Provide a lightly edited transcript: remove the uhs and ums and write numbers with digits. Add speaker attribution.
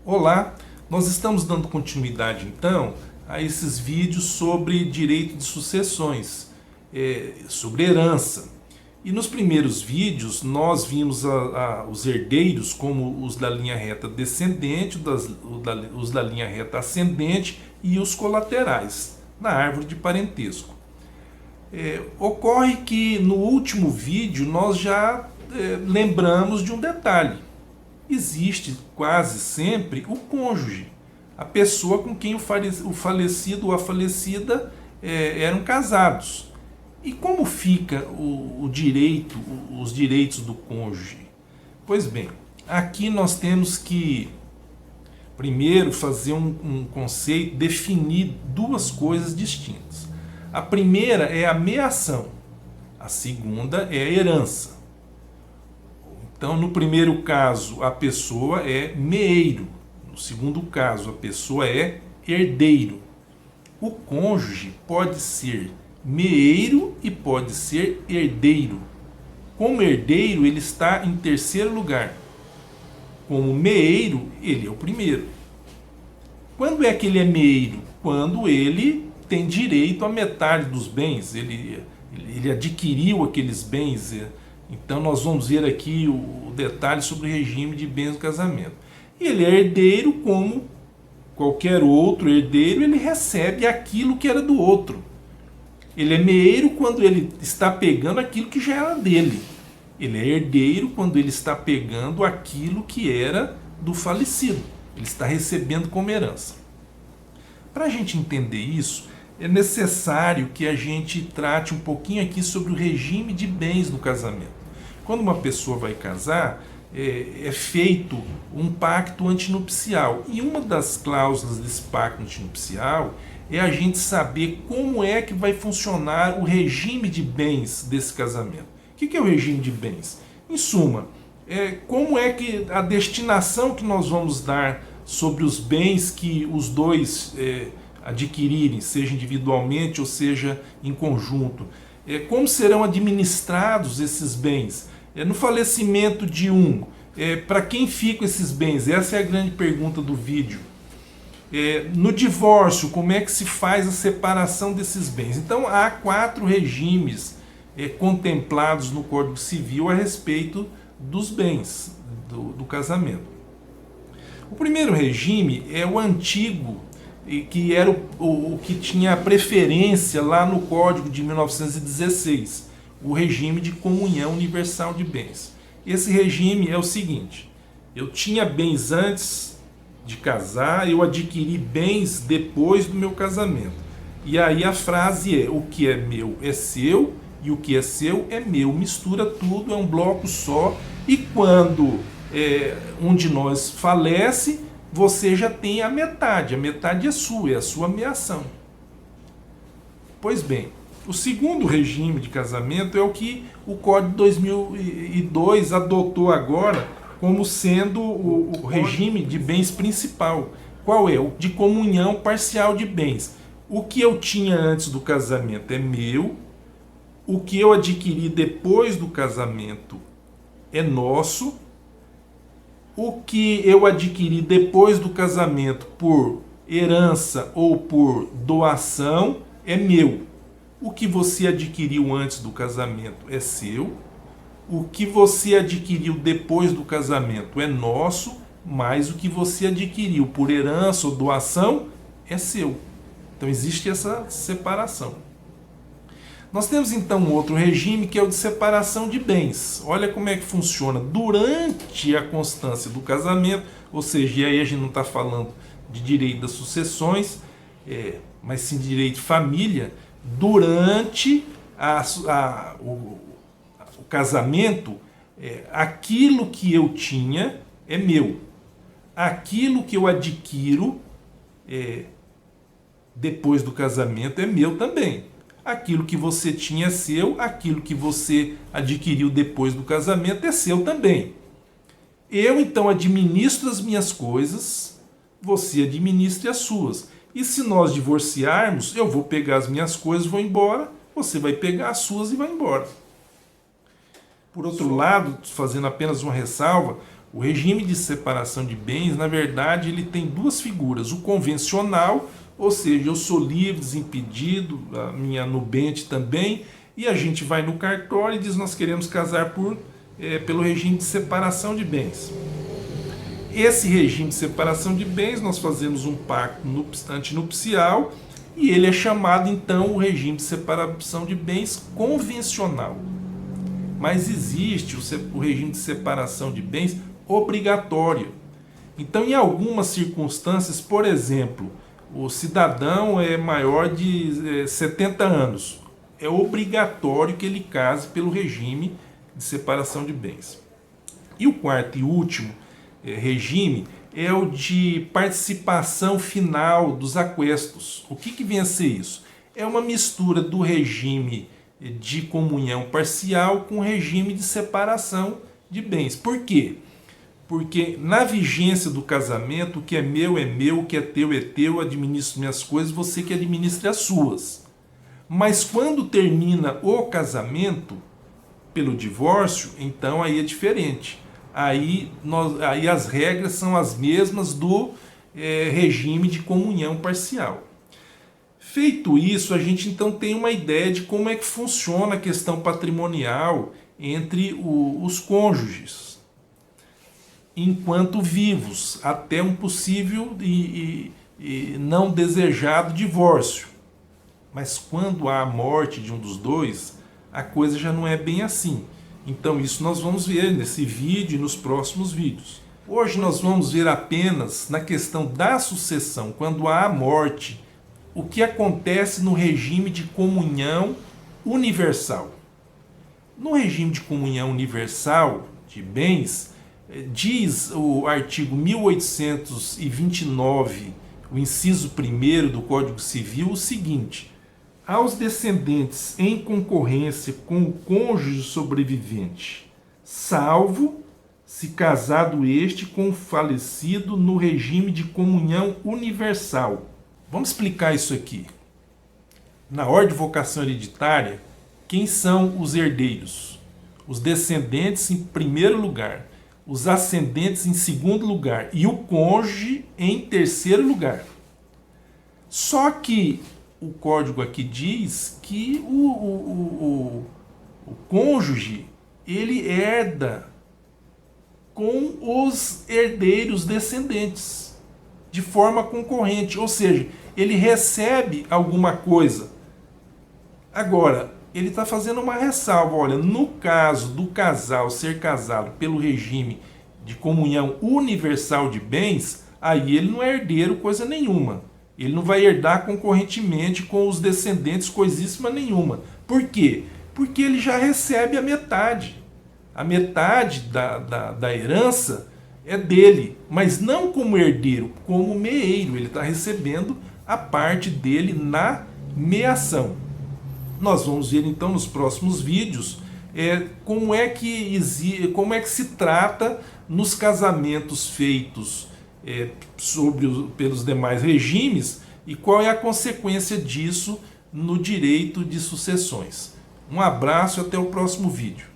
Speaker 1: Olá, nós estamos dando continuidade então a esses vídeos sobre direito de sucessões, sobre herança. E nos primeiros vídeos nós vimos os herdeiros como os da linha reta descendente, os da linha reta ascendente e os colaterais na árvore de parentesco. Ocorre que no último vídeo nós já lembramos de um detalhe. Existe quase sempre o cônjuge, a pessoa com quem o falecido ou a falecida eram casados. E como fica os direitos do cônjuge? Pois bem, aqui nós temos que primeiro fazer um conceito, definir duas coisas distintas. A primeira é a meação, a segunda é a herança. Então, no primeiro caso, a pessoa é meeiro. No segundo caso, a pessoa é herdeiro. O cônjuge pode ser meeiro e pode ser herdeiro. Como herdeiro, ele está em terceiro lugar. Como meeiro, ele é o primeiro. Quando é que ele é meeiro? Quando ele tem direito à metade dos bens, ele adquiriu aqueles bens. Então nós vamos ver aqui o detalhe sobre o regime de bens do casamento. E ele é herdeiro como qualquer outro herdeiro, ele recebe aquilo que era do outro. Ele é meeiro quando ele está pegando aquilo que já era dele. Ele é herdeiro quando ele está pegando aquilo que era do falecido. Ele está recebendo como herança. Para a gente entender isso, é necessário que a gente trate um pouquinho aqui sobre o regime de bens no casamento. Quando uma pessoa vai casar, é feito um pacto antinupcial. E uma das cláusulas desse pacto antinupcial é a gente saber como é que vai funcionar o regime de bens desse casamento. O que é o regime de bens? Em suma, como é que a destinação que nós vamos dar sobre os bens que os dois adquirirem, seja individualmente ou seja em conjunto. Como serão administrados esses bens? No falecimento de um, para quem ficam esses bens? Essa é a grande pergunta do vídeo. No divórcio, como é que se faz a separação desses bens? Então, há 4 regimes contemplados no Código Civil a respeito dos bens do casamento. O primeiro regime é o antigo, que era o que tinha preferência lá no Código de 1916, o regime de comunhão universal de bens. Esse regime é o seguinte: eu tinha bens antes de casar, eu adquiri bens depois do meu casamento. E aí a frase é: o que é meu é seu e o que é seu é meu. Mistura tudo, é um bloco só. E quando um de nós falece, você já tem a metade é sua, é a sua meação. Pois bem, o segundo regime de casamento é o que o Código de 2002 adotou agora como sendo o regime de bens principal. Qual é? O de comunhão parcial de bens. O que eu tinha antes do casamento é meu, o que eu adquiri depois do casamento é nosso, o que eu adquiri depois do casamento por herança ou por doação é meu. O que você adquiriu antes do casamento é seu. O que você adquiriu depois do casamento é nosso, mas o que você adquiriu por herança ou doação é seu. Então existe essa separação. Nós temos então um outro regime que é o de separação de bens. Olha como é que funciona durante a constância do casamento, ou seja, e aí a gente não está falando de direito das sucessões, mas sim de direito de família. Durante o casamento, aquilo que eu tinha é meu. Aquilo que eu adquiro depois do casamento é meu também. Aquilo que você tinha é seu, aquilo que você adquiriu depois do casamento é seu também. Eu então administro as minhas coisas, você administre as suas. E se nós divorciarmos, eu vou pegar as minhas coisas e vou embora, você vai pegar as suas e vai embora. Por outro lado, fazendo apenas uma ressalva, O regime de separação de bens, na verdade, ele tem duas figuras. O convencional, ou seja, eu sou livre, desimpedido, a minha nubente também, e a gente vai no cartório e diz nós queremos casar pelo regime de separação de bens. Esse regime de separação de bens, nós fazemos um pacto antinupcial e ele é chamado então o regime de separação de bens convencional. Mas existe o regime de separação de bens obrigatório. Então, em algumas circunstâncias, por exemplo, o cidadão é maior de 70 anos, é obrigatório que ele case pelo regime de separação de bens. E o quarto e último regime é o de participação final dos aquestos. O que vem a ser isso? É uma mistura do regime de comunhão parcial com o regime de separação de bens. Por quê? Porque na vigência do casamento, o que é meu, o que é teu, administro minhas coisas, você que administre as suas. Mas quando termina o casamento, pelo divórcio, então aí é diferente. Aí as regras são as mesmas do regime de comunhão parcial. Feito isso, a gente então tem uma ideia de como é que funciona a questão patrimonial entre os cônjuges, enquanto vivos, até um possível e não desejado divórcio. Mas quando há a morte de um dos dois, a coisa já não é bem assim. Então isso nós vamos ver nesse vídeo e nos próximos vídeos. Hoje nós vamos ver apenas na questão da sucessão, quando há a morte, o que acontece no regime de comunhão universal. No regime de comunhão universal de bens, diz o artigo 1829, o inciso 1º do Código Civil, o seguinte: aos descendentes em concorrência com o cônjuge sobrevivente, salvo se casado este com o falecido no regime de comunhão universal. Vamos explicar isso aqui. Na ordem de vocação hereditária, quem são os herdeiros? Os descendentes em primeiro lugar, os ascendentes em segundo lugar e o cônjuge em terceiro lugar. Só que o código aqui diz que o cônjuge, ele herda com os herdeiros descendentes, de forma concorrente, ou seja, ele recebe alguma coisa. Agora, ele está fazendo uma ressalva, olha, no caso do casal ser casado pelo regime de comunhão universal de bens, aí ele não é herdeiro coisa nenhuma. Ele não vai herdar concorrentemente com os descendentes coisíssima nenhuma. Por quê? Porque ele já recebe a metade. A metade da herança é dele, mas não como herdeiro, como meeiro. Ele está recebendo a parte dele na meação. Nós vamos ver então nos próximos vídeos como é que se trata nos casamentos feitos pelos demais regimes e qual é a consequência disso no direito de sucessões. Um abraço e até o próximo vídeo.